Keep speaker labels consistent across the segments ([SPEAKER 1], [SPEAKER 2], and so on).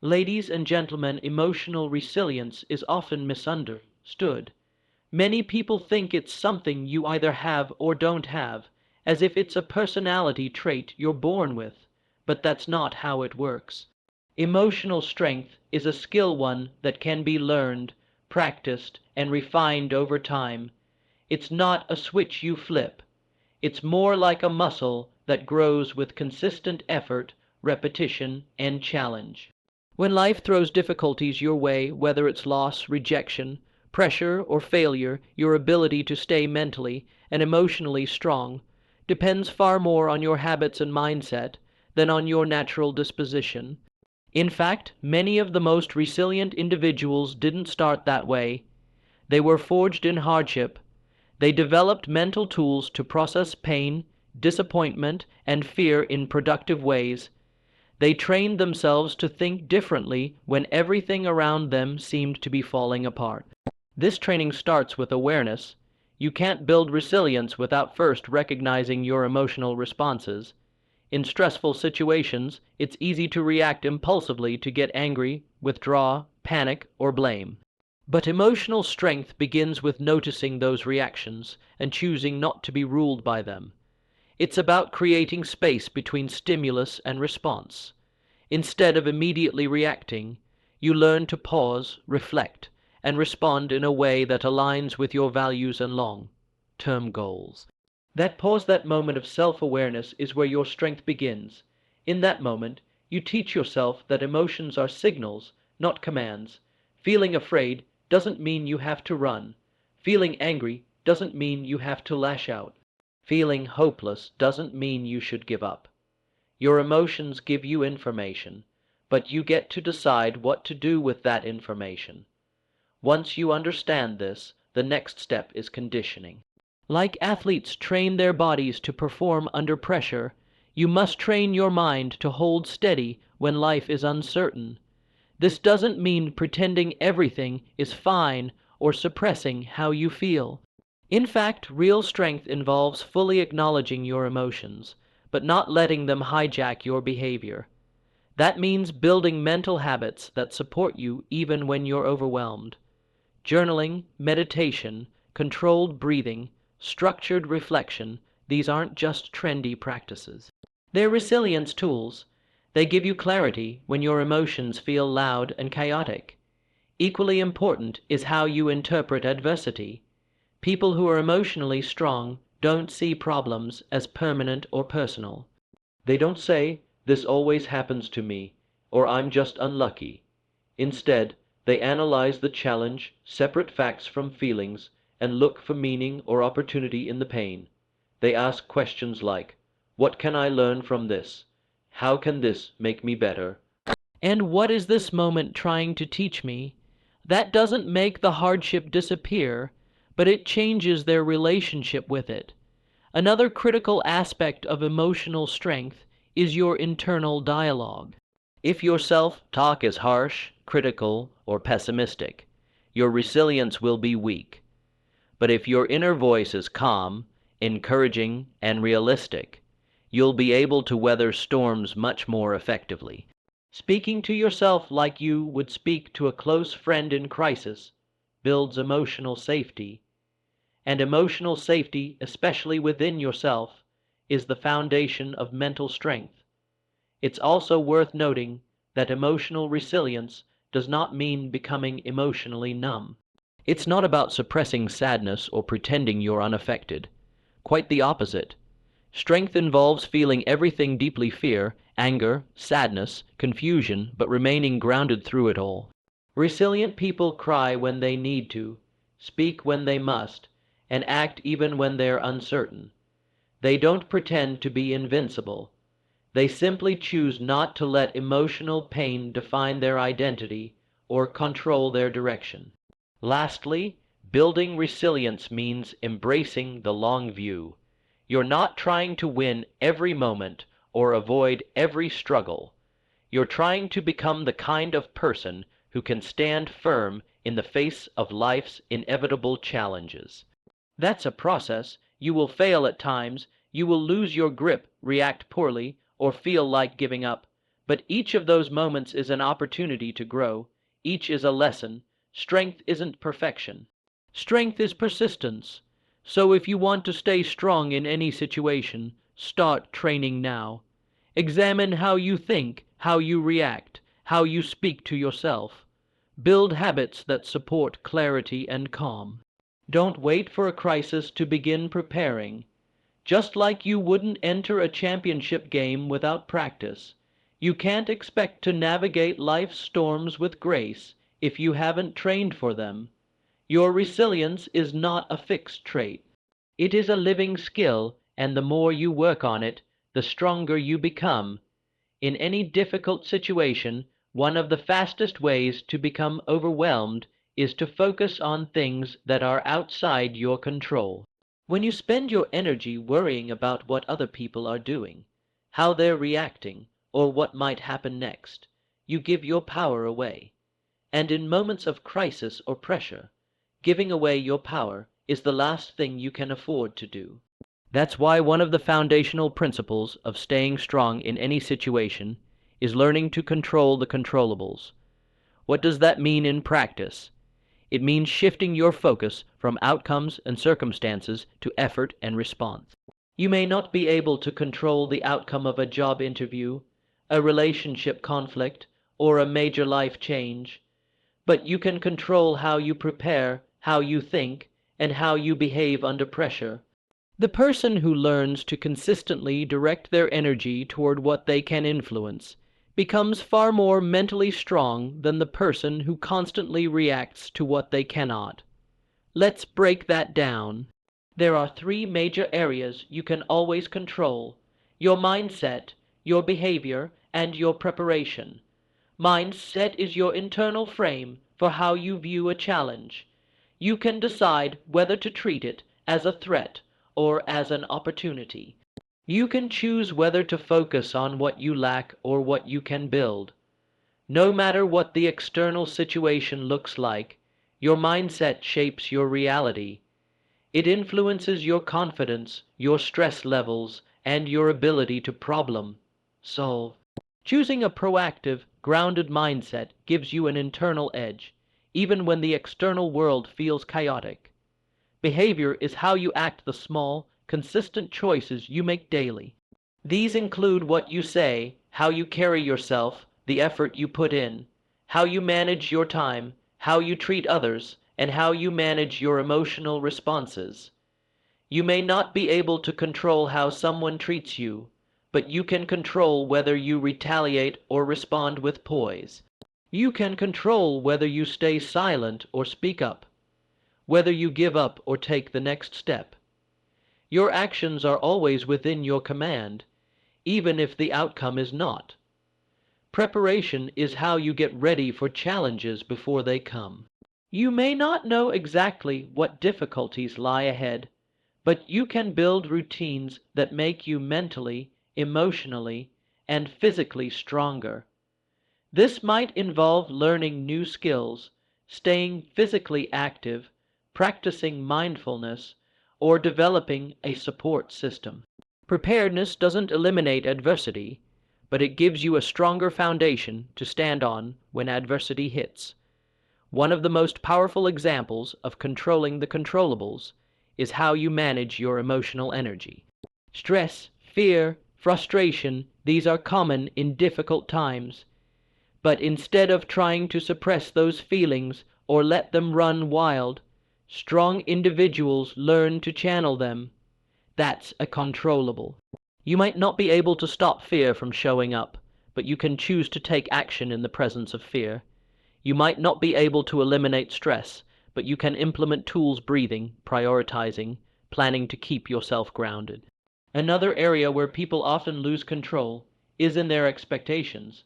[SPEAKER 1] Ladies and gentlemen, emotional resilience is often misunderstood. Many people think it's something you either have or don't have, as if it's a personality trait you're born with, but that's not how it works. Emotional strength is a skill one that can be learned, practiced, and refined over time. It's not a switch you flip. It's more like a muscle that grows with consistent effort, repetition, and challenge. When life throws difficulties your way, whether it's loss, rejection, pressure, or failure, your ability to stay mentally and emotionally strong depends far more on your habits and mindset than on your natural disposition. In fact, many of the most resilient individuals didn't start that way. They were forged in hardship. They developed mental tools to process pain, disappointment, and fear in productive ways. They trained themselves to think differently when everything around them seemed to be falling apart. This training starts with awareness. You can't build resilience without first recognizing your emotional responses. In stressful situations, it's easy to react impulsively, to get angry, withdraw, panic, or blame. But emotional strength begins with noticing those reactions and choosing not to be ruled by them. It's about creating space between stimulus and response. Instead of immediately reacting, you learn to pause, reflect, and respond in a way that aligns with your values and long-term goals. That pause, that moment of self-awareness, is where your strength begins. In that moment, you teach yourself that emotions are signals, not commands. Feeling afraid doesn't mean you have to run. Feeling angry doesn't mean you have to lash out. Feeling hopeless doesn't mean you should give up. Your emotions give you information, but you get to decide what to do with that information. Once you understand this, the next step is conditioning. Like athletes train their bodies to perform under pressure, you must train your mind to hold steady when life is uncertain. This doesn't mean pretending everything is fine or suppressing how you feel. In fact, real strength involves fully acknowledging your emotions, but not letting them hijack your behavior. That means building mental habits that support you even when you're overwhelmed. Journaling, meditation, controlled breathing, structured reflection, these aren't just trendy practices. They're resilience tools. They give you clarity when your emotions feel loud and chaotic. Equally important is how you interpret adversity. People who are emotionally strong don't see problems as permanent or personal. They don't say, "This always happens to me," or "I'm just unlucky." Instead, they analyze the challenge, separate facts from feelings, and look for meaning or opportunity in the pain. They ask questions like, "What can I learn from this? How can this make me better? And what is this moment trying to teach me?" That doesn't make the hardship disappear, but it changes their relationship with it. Another critical aspect of emotional strength is your internal dialogue. If your self-talk is harsh, critical, or pessimistic, your resilience will be weak. But if your inner voice is calm, encouraging, and realistic, you'll be able to weather storms much more effectively. Speaking to yourself like you would speak to a close friend in crisis builds emotional safety. And emotional safety, especially within yourself, is the foundation of mental strength. It's also worth noting that emotional resilience does not mean becoming emotionally numb. It's not about suppressing sadness or pretending you're unaffected. Quite the opposite. Strength involves feeling everything deeply: fear, anger, sadness, confusion, but remaining grounded through it all. Resilient people cry when they need to, speak when they must, and act even when they're uncertain. They don't pretend to be invincible. They simply choose not to let emotional pain define their identity or control their direction. Lastly, building resilience means embracing the long view. You're not trying to win every moment or avoid every struggle. You're trying to become the kind of person who can stand firm in the face of life's inevitable challenges. That's a process. You will fail at times, you will lose your grip, react poorly, or feel like giving up, But each of those moments is an opportunity to grow. Each is a lesson. Strength isn't perfection. Strength is persistence. So if you want to stay strong in any situation, start training now. Examine how you think, how you react, how you speak to yourself. Build habits that support clarity and calm. Don't wait for a crisis to begin preparing. Just like you wouldn't enter a championship game without practice, you can't expect to navigate life's storms with grace if you haven't trained for them. Your resilience is not a fixed trait. It is a living skill, and the more you work on it, the stronger you become. In any difficult situation, one of the fastest ways to become overwhelmed is to focus on things that are outside your control. When you spend your energy worrying about what other people are doing, how they're reacting, or what might happen next, you give your power away. And in moments of crisis or pressure, giving away your power is the last thing you can afford to do. That's why one of the foundational principles of staying strong in any situation is learning to control the controllables. What does that mean in practice? It means shifting your focus from outcomes and circumstances to effort and response. You may not be able to control the outcome of a job interview, a relationship conflict, or a major life change, but you can control how you prepare, how you think, and how you behave under pressure. The person who learns to consistently direct their energy toward what they can influence becomes far more mentally strong than the person who constantly reacts to what they cannot. Let's break that down. There are three major areas you can always control: your mindset, your behavior, and your preparation. Mindset is your internal frame for how you view a challenge. You can decide whether to treat it as a threat or as an opportunity. You can choose whether to focus on what you lack or what you can build. No matter what the external situation looks like, your mindset shapes your reality. It influences your confidence, your stress levels, and your ability to problem solve. Choosing a proactive, grounded mindset gives you an internal edge, even when the external world feels chaotic. Behavior is how you act, the small, consistent choices you make daily. These include what you say, how you carry yourself, the effort you put in, how you manage your time, how you treat others, and how you manage your emotional responses. You may not be able to control how someone treats you, but you can control whether you retaliate or respond with poise. You can control whether you stay silent or speak up, whether you give up or take the next step. Your actions are always within your command, even if the outcome is not. Preparation is how you get ready for challenges before they come. You may not know exactly what difficulties lie ahead, but you can build routines that make you mentally, emotionally, and physically stronger. This might involve learning new skills, staying physically active, practicing mindfulness, or developing a support system. Preparedness doesn't eliminate adversity, but it gives you a stronger foundation to stand on when adversity hits. One of the most powerful examples of controlling the controllables is how you manage your emotional energy. Stress, fear, frustration, these are common in difficult times. But instead of trying to suppress those feelings or let them run wild, strong individuals learn to channel them. That's a controllable. You might not be able to stop fear from showing up, but you can choose to take action in the presence of fear. You might not be able to eliminate stress, but you can implement tools: breathing, prioritizing, planning to keep yourself grounded. Another area where people often lose control is in their expectations.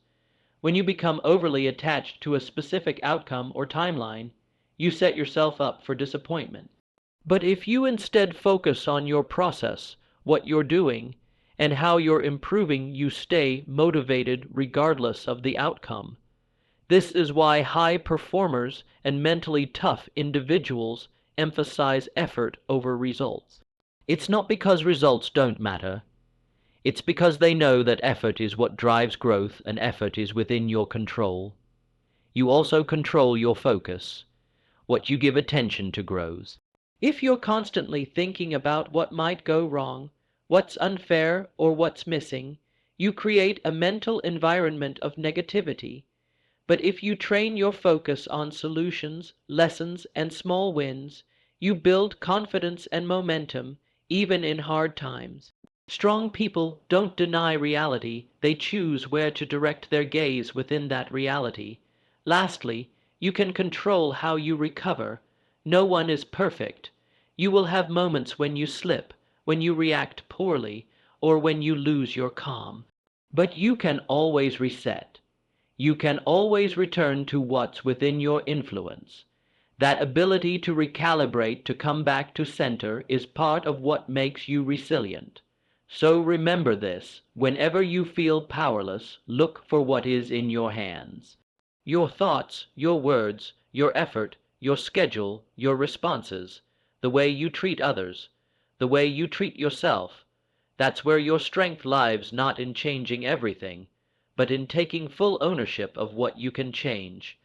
[SPEAKER 1] When you become overly attached to a specific outcome or timeline, you set yourself up for disappointment. But if you instead focus on your process, what you're doing, and how you're improving, you stay motivated regardless of the outcome. This is why high performers and mentally tough individuals emphasize effort over results. It's not because results don't matter. It's because they know that effort is what drives growth and effort is within your control. You also control your focus. What you give attention to grows. If you're constantly thinking about what might go wrong, what's unfair, or what's missing, you create a mental environment of negativity. But if you train your focus on solutions, lessons, and small wins, you build confidence and momentum even in hard times. Strong people don't deny reality, they choose where to direct their gaze within that reality. Lastly, you can control how you recover. No one is perfect. You will have moments when you slip, when you react poorly, or when you lose your calm. But you can always reset. You can always return to what's within your influence. That ability to recalibrate, to come back to center, is part of what makes you resilient. So remember this: whenever you feel powerless, look for what is in your hands. Your thoughts, your words, your effort, your schedule, your responses, the way you treat others, the way you treat yourself. That's where your strength lies, not in changing everything, but in taking full ownership of what you can change.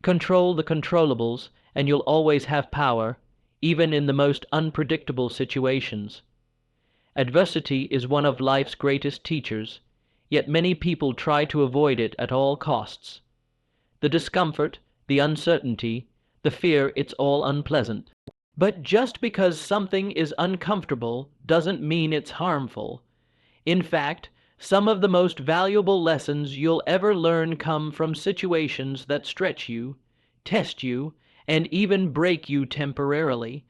[SPEAKER 1] Control the controllables, and you'll always have power, even in the most unpredictable situations. Adversity is one of life's greatest teachers, yet many people try to avoid it at all costs. The discomfort, the uncertainty, the fear, it's all unpleasant. But just because something is uncomfortable doesn't mean it's harmful. In fact, some of the most valuable lessons you'll ever learn come from situations that stretch you, test you, and even break you temporarily.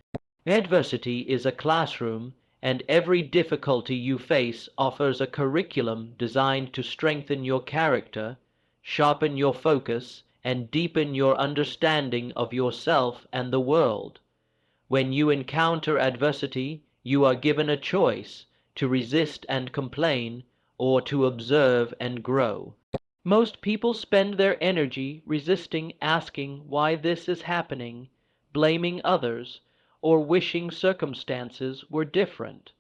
[SPEAKER 1] Adversity is a classroom, and every difficulty you face offers a curriculum designed to strengthen your character, sharpen your focus, and deepen your understanding of yourself and the world. When you encounter adversity, you are given a choice: to resist and complain, or to observe and grow. Most people spend their energy resisting, asking why this is happening, blaming others, or wishing circumstances were different.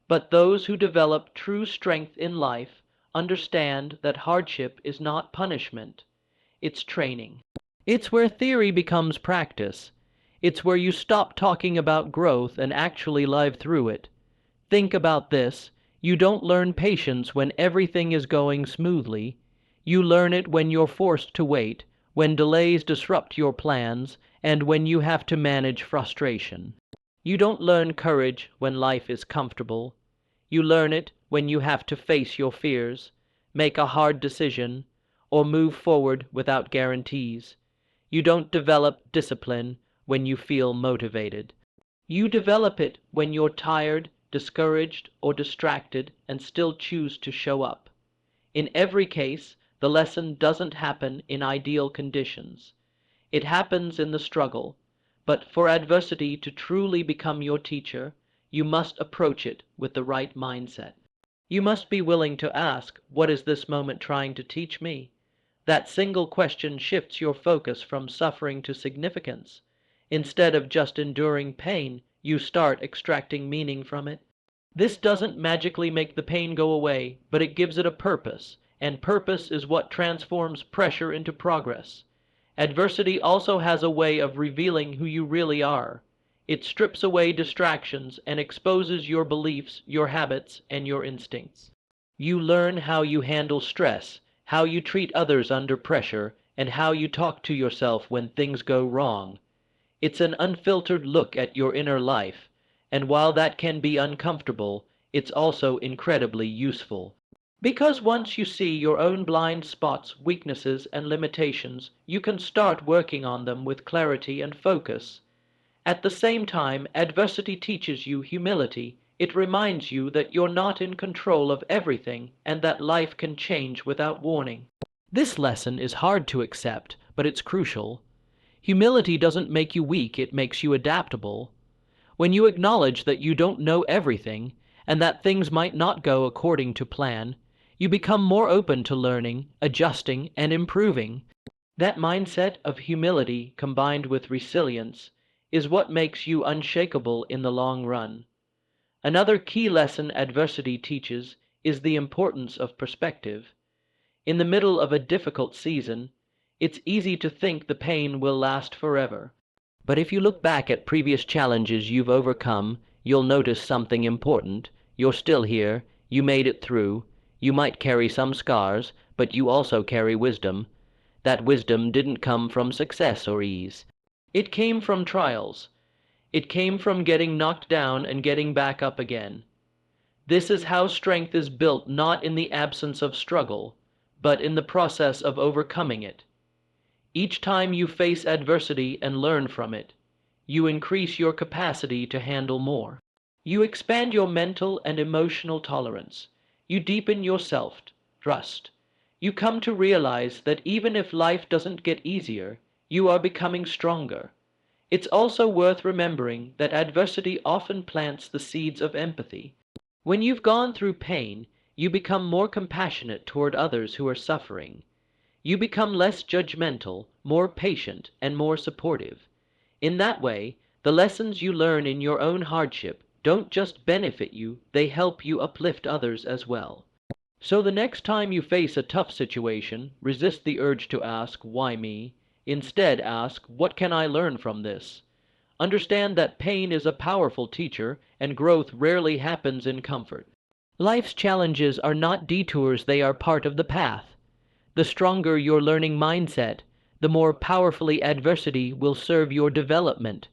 [SPEAKER 1] But those who develop true strength in life understand that hardship is not punishment, it's training. It's where theory becomes practice. It's where you stop talking about growth and actually live through it. Think about this: you don't learn patience when everything is going smoothly. You learn it when you're forced to wait, when delays disrupt your plans, and when you have to manage frustration. You don't learn courage when life is comfortable. You learn it when you have to face your fears, make a hard decision, or move forward without guarantees. You don't develop discipline when you feel motivated. You develop it when you're tired, discouraged, or distracted and still choose to show up. In every case, the lesson doesn't happen in ideal conditions. It happens in the struggle. But for adversity to truly become your teacher, you must approach it with the right mindset. You must be willing to ask, what is this moment trying to teach me? That single question shifts your focus from suffering to significance. Instead of just enduring pain, you start extracting meaning from it. This doesn't magically make the pain go away, but it gives it a purpose, and purpose is what transforms pressure into progress. Adversity also has a way of revealing who you really are. It strips away distractions and exposes your beliefs, your habits, and your instincts. You learn how you handle stress, how you treat others under pressure, and how you talk to yourself when things go wrong. It's an unfiltered look at your inner life, and while that can be uncomfortable, it's also incredibly useful. Because once you see your own blind spots, weaknesses, and limitations, you can start working on them with clarity and focus. At the same time, adversity teaches you humility. It reminds you that you're not in control of everything and that life can change without warning. This lesson is hard to accept, but it's crucial. Humility doesn't make you weak, it makes you adaptable. When you acknowledge that you don't know everything and that things might not go according to plan, you become more open to learning, adjusting, and improving. That mindset of humility combined with resilience is what makes you unshakable in the long run. Another key lesson adversity teaches is the importance of perspective. In the middle of a difficult season, it's easy to think the pain will last forever. But if you look back at previous challenges you've overcome, you'll notice something important. You're still here, you made it through. You might carry some scars, but you also carry wisdom. That wisdom didn't come from success or ease. It came from trials. It came from getting knocked down and getting back up again. This is how strength is built, not in the absence of struggle, but in the process of overcoming it. Each time you face adversity and learn from it, you increase your capacity to handle more. You expand your mental and emotional tolerance. You deepen your self-trust. You come to realize that even if life doesn't get easier, you are becoming stronger. It's also worth remembering that adversity often plants the seeds of empathy. When you've gone through pain, you become more compassionate toward others who are suffering. You become less judgmental, more patient, and more supportive. In that way, the lessons you learn in your own hardship don't just benefit you, they help you uplift others as well. So the next time you face a tough situation, resist the urge to ask, "Why me?" Instead ask, "What can I learn from this?" Understand that pain is a powerful teacher, and growth rarely happens in comfort. Life's challenges are not detours, they are part of the path. The stronger your learning mindset, the more powerfully adversity will serve your development.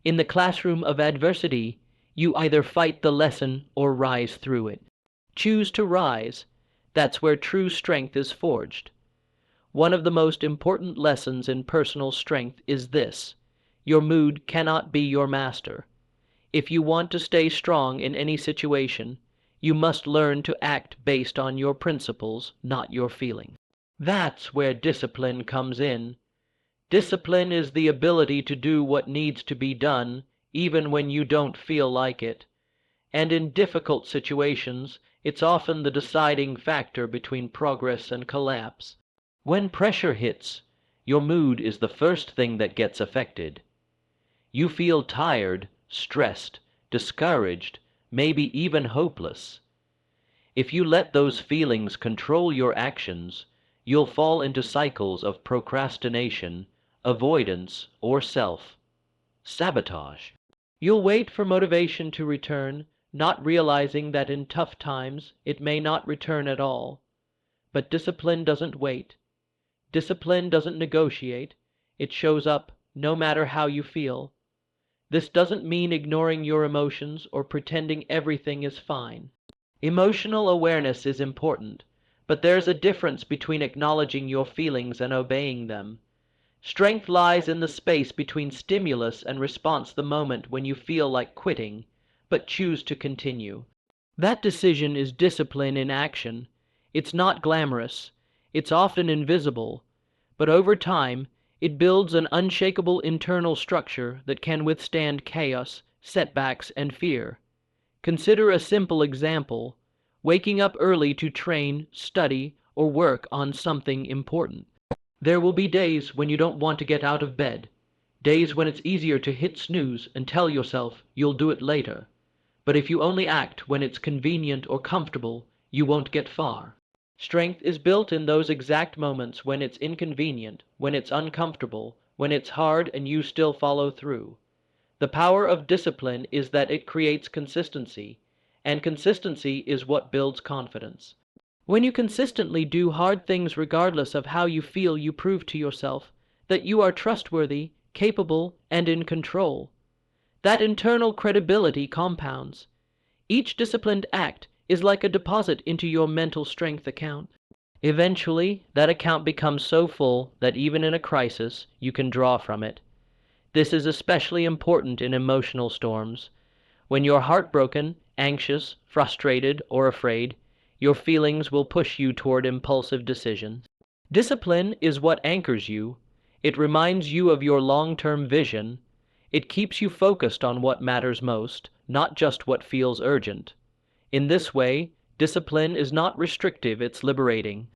[SPEAKER 1] In the classroom of adversity, you either fight the lesson or rise through it. Choose to rise. That's where true strength is forged. One of the most important lessons in personal strength is this: your mood cannot be your master. If you want to stay strong in any situation, you must learn to act based on your principles, not your feelings. That's where discipline comes in. Discipline is the ability to do what needs to be done, even when you don't feel like it. And in difficult situations, it's often the deciding factor between progress and collapse. When pressure hits, your mood is the first thing that gets affected. You feel tired, stressed, discouraged, maybe even hopeless. If you let those feelings control your actions, you'll fall into cycles of procrastination, avoidance, or self-sabotage. You'll wait for motivation to return, not realizing that in tough times it may not return at all. But discipline doesn't wait. Discipline doesn't negotiate. It shows up no matter how you feel. This doesn't mean ignoring your emotions or pretending everything is fine. Emotional awareness is important, but there's a difference between acknowledging your feelings and obeying them. Strength lies in the space between stimulus and response, the moment when you feel like quitting, but choose to continue. That decision is discipline in action. It's not glamorous. It's often invisible. But over time, it builds an unshakable internal structure that can withstand chaos, setbacks, and fear. Consider a simple example: waking up early to train, study, or work on something important. There will be days when you don't want to get out of bed, days when it's easier to hit snooze and tell yourself you'll do it later. But if you only act when it's convenient or comfortable, you won't get far. Strength is built in those exact moments when it's inconvenient, when it's uncomfortable, when it's hard, and you still follow through. The power of discipline is that it creates consistency, and consistency is what builds confidence. When you consistently do hard things regardless of how you feel, you prove to yourself that you are trustworthy, capable, and in control. That internal credibility compounds. Each disciplined act is like a deposit into your mental strength account. Eventually, that account becomes so full that even in a crisis, you can draw from it. This is especially important in emotional storms. When you're heartbroken, anxious, frustrated, or afraid, your feelings will push you toward impulsive decisions. Discipline is what anchors you. It reminds you of your long-term vision. It keeps you focused on what matters most, not just what feels urgent. In this way, discipline is not restrictive, it's liberating.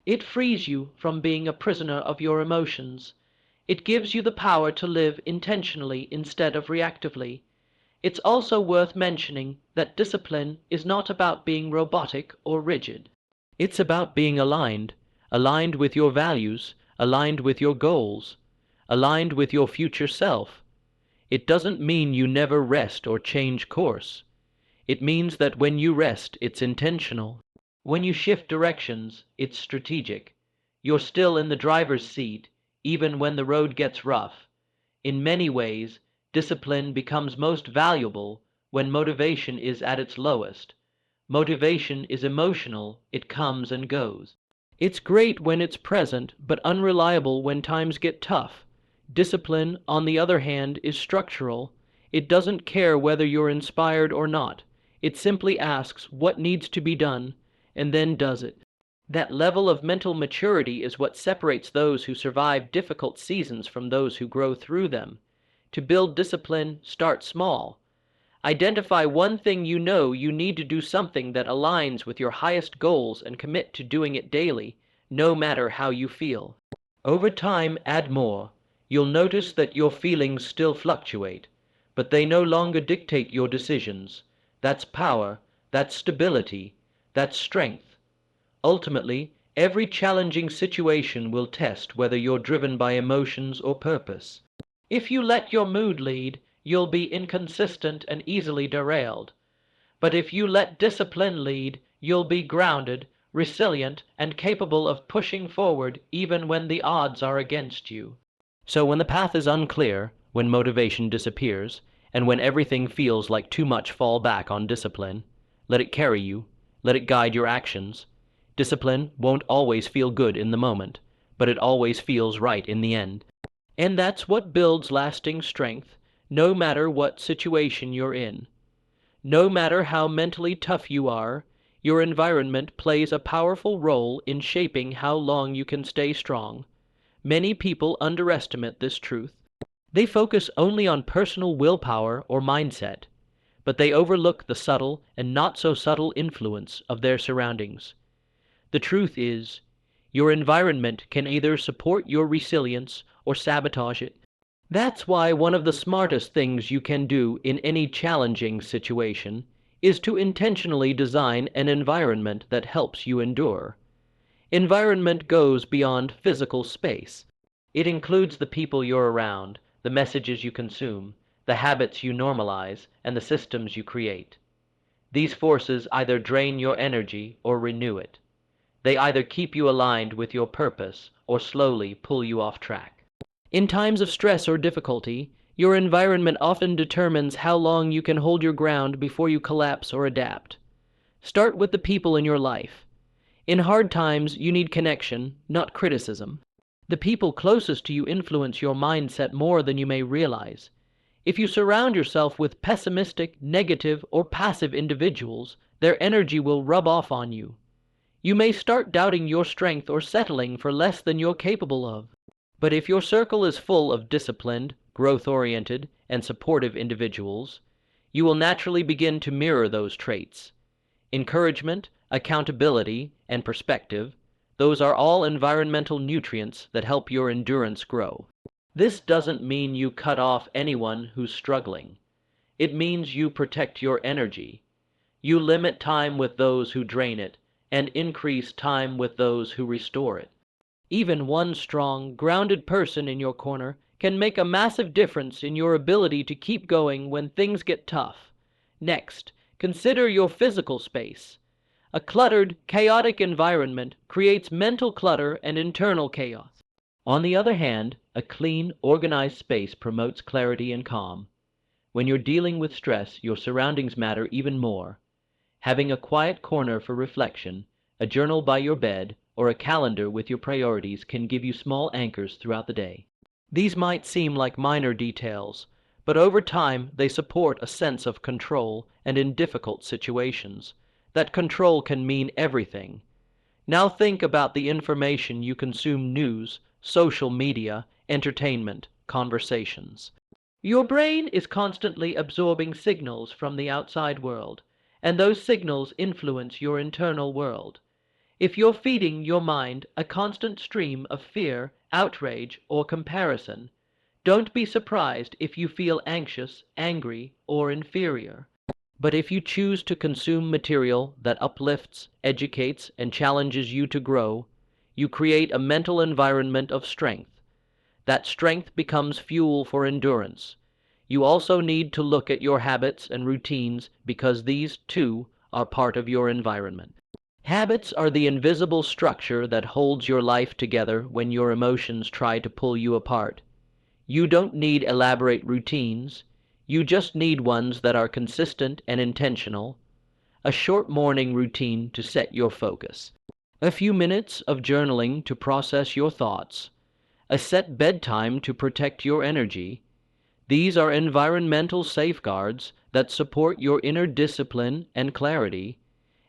[SPEAKER 1] It frees you from being a prisoner of your emotions. It gives you the power to live intentionally instead of reactively. It's also worth mentioning that discipline is not about being robotic or rigid. It's about being aligned, aligned with your values, aligned with your goals, aligned with your future self. It doesn't mean you never rest or change course. It means that when you rest, it's intentional. When you shift directions, it's strategic. You're still in the driver's seat, even when the road gets rough. In many ways, discipline becomes most valuable when motivation is at its lowest. Motivation is emotional, it comes and goes. It's great when it's present, but unreliable when times get tough. Discipline, on the other hand, is structural. It doesn't care whether you're inspired or not. It simply asks what needs to be done, and then does it. That level of mental maturity is what separates those who survive difficult seasons from those who grow through them. To build discipline, start small. Identify one thing you know you need to do, something that aligns with your highest goals, and commit to doing it daily, no matter how you feel. Over time, add more. You'll notice that your feelings still fluctuate, but they no longer dictate your decisions. That's power, that's stability, that's strength. Ultimately, every challenging situation will test whether you're driven by emotions or purpose. If you let your mood lead, you'll be inconsistent and easily derailed. But if you let discipline lead, you'll be grounded, resilient, and capable of pushing forward even when the odds are against you. So when the path is unclear, when motivation disappears, and when everything feels like too much, fall back on discipline. Let it carry you. Let it guide your actions. Discipline won't always feel good in the moment, but it always feels right in the end. And that's what builds lasting strength, no matter what situation you're in. No matter how mentally tough you are, your environment plays a powerful role in shaping how long you can stay strong. Many people underestimate this truth. They focus only on personal willpower or mindset, but they overlook the subtle and not so subtle influence of their surroundings. The truth is, your environment can either support your resilience or sabotage it. That's why one of the smartest things you can do in any challenging situation is to intentionally design an environment that helps you endure. Environment goes beyond physical space. It includes the people you're around, the messages you consume, the habits you normalize, and the systems you create. These forces either drain your energy or renew it. They either keep you aligned with your purpose or slowly pull you off track. In times of stress or difficulty, your environment often determines how long you can hold your ground before you collapse or adapt. Start with the people in your life. In hard times, you need connection, not criticism. The people closest to you influence your mindset more than you may realize. If you surround yourself with pessimistic, negative, or passive individuals, their energy will rub off on you. You may start doubting your strength or settling for less than you're capable of. But if your circle is full of disciplined, growth-oriented, and supportive individuals, you will naturally begin to mirror those traits. Encouragement, accountability, and perspective, those are all environmental nutrients that help your endurance grow. This doesn't mean you cut off anyone who's struggling. It means you protect your energy. You limit time with those who drain it, and increase time with those who restore it. Even one strong, grounded person in your corner can make a massive difference in your ability to keep going when things get tough. Next, consider your physical space. A cluttered, chaotic environment creates mental clutter and internal chaos. On the other hand, a clean, organized space promotes clarity and calm. When you're dealing with stress, your surroundings matter even more. Having a quiet corner for reflection, a journal by your bed, or a calendar with your priorities can give you small anchors throughout the day. These might seem like minor details, but over time they support a sense of control, and in difficult situations, that control can mean everything. Now think about the information you consume: news, social media, entertainment, conversations. Your brain is constantly absorbing signals from the outside world, and those signals influence your internal world. If you're feeding your mind a constant stream of fear, outrage, or comparison, Don't be surprised if you feel anxious, angry, or inferior. But if you choose to consume material that uplifts, educates, and challenges you to grow, you create a mental environment of strength. That strength becomes fuel for endurance. You also need to look at your habits and routines because these, too, are part of your environment. Habits are the invisible structure that holds your life together when your emotions try to pull you apart. You don't need elaborate routines. You just need ones that are consistent and intentional. A short morning routine to set your focus. A few minutes of journaling to process your thoughts. A set bedtime to protect your energy. These are environmental safeguards that support your inner discipline and clarity,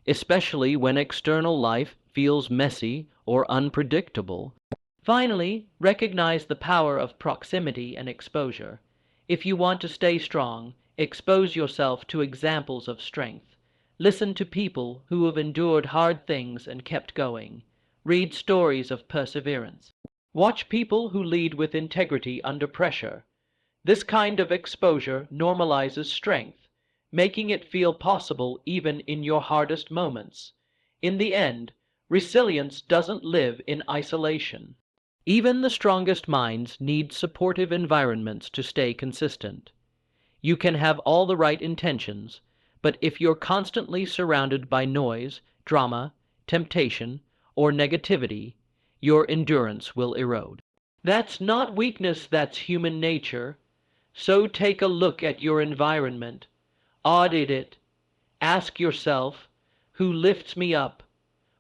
[SPEAKER 1] especially when external life feels messy or unpredictable. Finally, recognize the power of proximity and exposure. If you want to stay strong, expose yourself to examples of strength. Listen to people who have endured hard things and kept going. Read stories of perseverance. Watch people who lead with integrity under pressure. This kind of exposure normalizes strength, making it feel possible even in your hardest moments. In the end, resilience doesn't live in isolation. Even the strongest minds need supportive environments to stay consistent. You can have all the right intentions, but if you're constantly surrounded by noise, drama, temptation, or negativity, your endurance will erode. That's not weakness, that's human nature. So take a look at your environment, audit it, ask yourself, who lifts me up?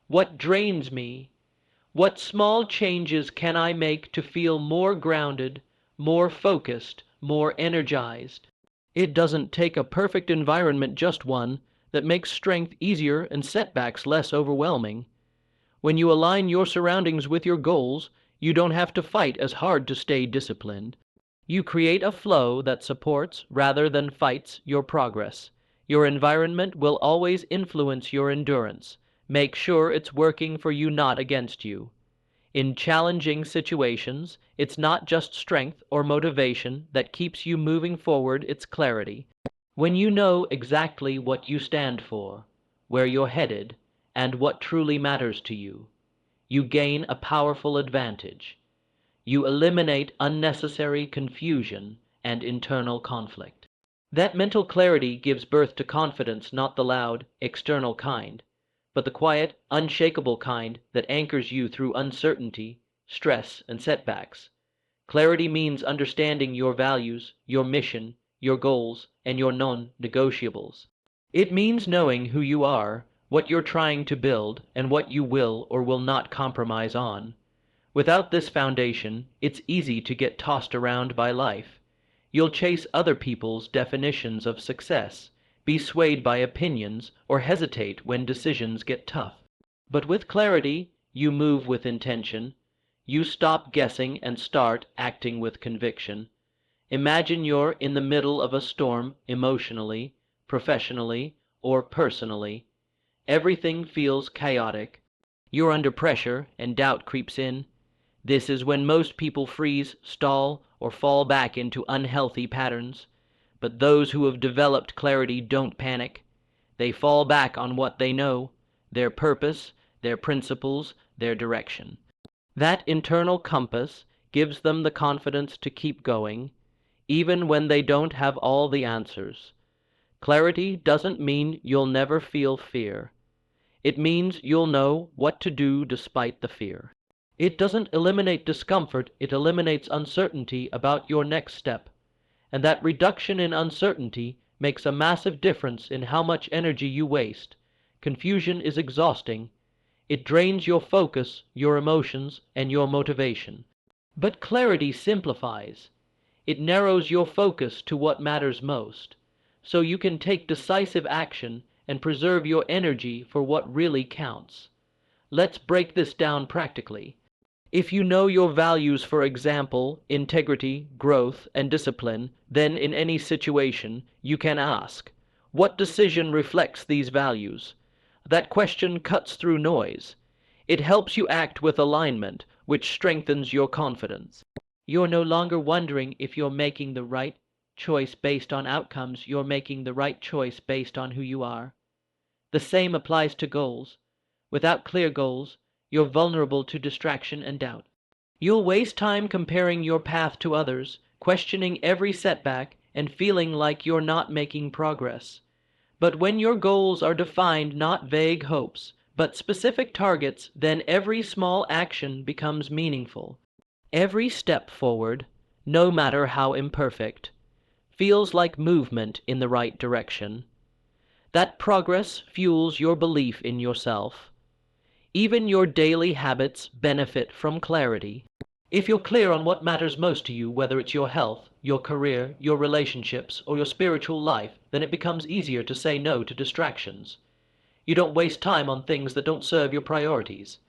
[SPEAKER 1] What drains me? What small changes can I make to feel more grounded, more focused, more energized? It doesn't take a perfect environment, just one that makes strength easier and setbacks less overwhelming. When you align your surroundings with your goals, you don't have to fight as hard to stay disciplined. You create a flow that supports rather than fights your progress. Your environment will always influence your endurance. Make sure it's working for you, not against you. In challenging situations, it's not just strength or motivation that keeps you moving forward, it's clarity. When you know exactly what you stand for, where you're headed, and what truly matters to you, you gain a powerful advantage. You eliminate unnecessary confusion and internal conflict. That mental clarity gives birth to confidence, not the loud, external kind, but the quiet, unshakable kind that anchors you through uncertainty, stress, and setbacks. Clarity means understanding your values, your mission, your goals, and your non-negotiables. It means knowing who you are, what you're trying to build, and what you will or will not compromise on. Without this foundation, it's easy to get tossed around by life. You'll chase other people's definitions of success, be swayed by opinions, or hesitate when decisions get tough. But with clarity, you move with intention. You stop guessing and start acting with conviction. Imagine you're in the middle of a storm emotionally, professionally, or personally. Everything feels chaotic. You're under pressure and doubt creeps in. This is when most people freeze, stall, or fall back into unhealthy patterns. But those who have developed clarity don't panic. They fall back on what they know, their purpose, their principles, their direction. That internal compass gives them the confidence to keep going, even when they don't have all the answers. Clarity doesn't mean you'll never feel fear. It means you'll know what to do despite the fear. It doesn't eliminate discomfort, it eliminates uncertainty about your next step. And that reduction in uncertainty makes a massive difference in how much energy you waste. Confusion is exhausting. It drains your focus, your emotions, and your motivation. But clarity simplifies. It narrows your focus to what matters most, so you can take decisive action and preserve your energy for what really counts. Let's break this down practically. If you know your values, for example, integrity, growth, and discipline, then in any situation you can ask, what decision reflects these values? That question cuts through noise. It helps you act with alignment, which strengthens your confidence. You're no longer wondering if you're making the right choice based on outcomes. You're making the right choice based on who you are. The same applies to goals. Without clear goals, you're vulnerable to distraction and doubt. You'll waste time comparing your path to others, questioning every setback, and feeling like you're not making progress. But when your goals are defined, not vague hopes, but specific targets, then every small action becomes meaningful. Every step forward, no matter how imperfect, feels like movement in the right direction. That progress fuels your belief in yourself. Even your daily habits benefit from clarity. If you're clear on what matters most to you, whether it's your health, your career, your relationships, or your spiritual life, then it becomes easier to say no to distractions. You don't waste time on things that don't serve your priorities.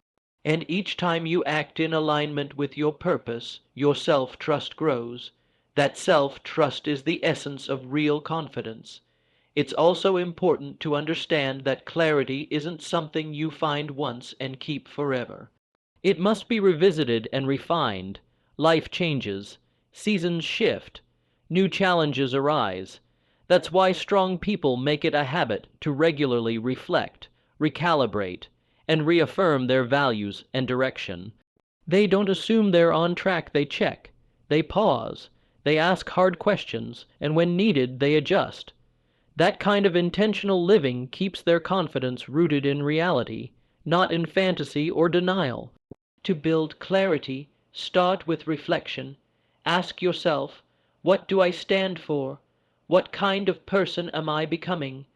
[SPEAKER 1] And each time you act in alignment with your purpose, your self-trust grows. That self-trust is the essence of real confidence. It's also important to understand that clarity isn't something you find once and keep forever. It must be revisited and refined. Life changes, seasons shift, new challenges arise. That's why strong people make it a habit to regularly reflect, recalibrate, and reaffirm their values and direction. They don't assume they're on track, they check, they pause, they ask hard questions, and when needed, they adjust. That kind of intentional living keeps their confidence rooted in reality, not in fantasy or denial. To build clarity, start with reflection. Ask yourself, what do I stand for? What kind of person am I becoming?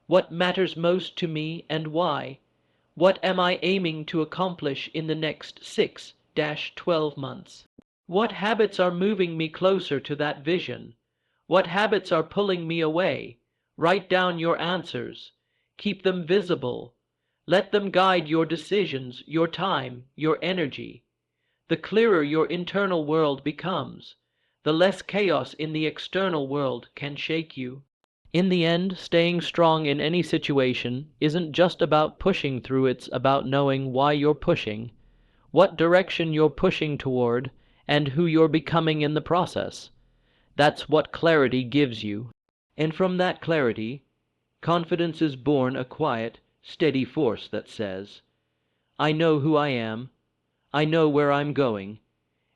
[SPEAKER 1] What matters most to me and why? What am I aiming to accomplish in the next 6-12 months? What habits are moving me closer to that vision? What habits are pulling me away? Write down your answers. Keep them visible. Let them guide your decisions, your time, your energy. The clearer your internal world becomes, the less chaos in the external world can shake you. In the end, staying strong in any situation isn't just about pushing through, it's about knowing why you're pushing, what direction you're pushing toward, and who you're becoming in the process. That's what clarity gives you. And from that clarity, confidence is born, a quiet, steady force that says, I know who I am, I know where I'm going,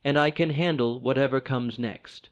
[SPEAKER 1] and I can handle whatever comes next.